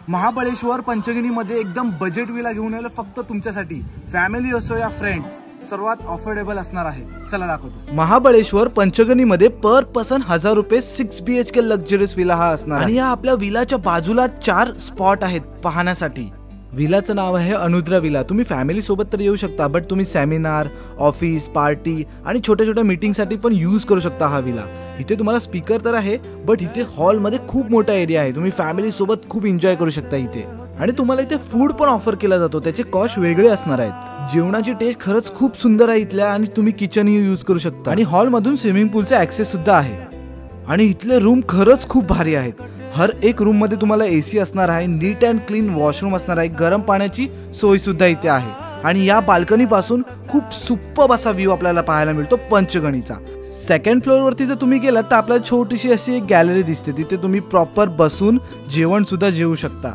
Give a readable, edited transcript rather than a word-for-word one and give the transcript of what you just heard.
महाबळेश्वर पंचगणीमध्ये एकदम budget villa घेऊन आलो फक्त तुमच्यासाठी। फॅमिली असो या फ्रेंड्स, सर्वात अफोर्डेबल असणार आहे। चला दाखवतो। महाबळेश्वर पंचगणीमध्ये पर पर्सन 1000 रुपये 6 BHK लक्झरियस विला हा असणार। आणि या आपल्या विलाच्या बाजूला 4 स्पॉट आहेत पाहण्यासाठी। विलाचं नाव आहे अनुद्रा विला। तुम्ही फॅमिली सोबत तर येऊ शकता, बट तुम्ही सेमिनार, ऑफिस, पार्टी आणि छोट्या छोट्या मीटिंगसाठी पण यूज करू शकता हा विला। इथे तुम्हाला स्पीकर तर आहे, बट इथे हॉलमध्ये खूप मोठा एरिया आहे। तुम्ही फॅमिली सोबत खूप एन्जॉय करू शकता इथे। आणि तुम्हाला इथे फूड पण ऑफर केला जातो, त्याचे कॉस्ट वेगळे असणार आहेत। जेवणाची टेस्ट खरंच खूप सुंदर आहे इथल्या, आणि तुम्ही किचनही यूज करू शकता। आणि हॉलमधून स्विमिंग पूलचा ऍक्सेस सुद्धा आहे। आणि इथले रूम खरंच खूप भारी आहेत। हर एक रूम मध्ये तुम्हाला AC असणार आहे, नीट अँड क्लीन वॉशरूम असणार आहे, गरम पाण्याची सोय सुद्धा इथे आहे। आणि या बाल्कनी पासून खूप सुपर्ब असा व्ह्यू आपल्याला पाहायला मिळतो पंचगणीचा। सेकंड फ्लोअर वरती जर तुम्ही गेलात तर आपल्याला छोटीशी अशी एक गॅलरी दिसते, तिथे तुम्ही प्रॉपर बसून जेवण सुद्धा जेवू शकता।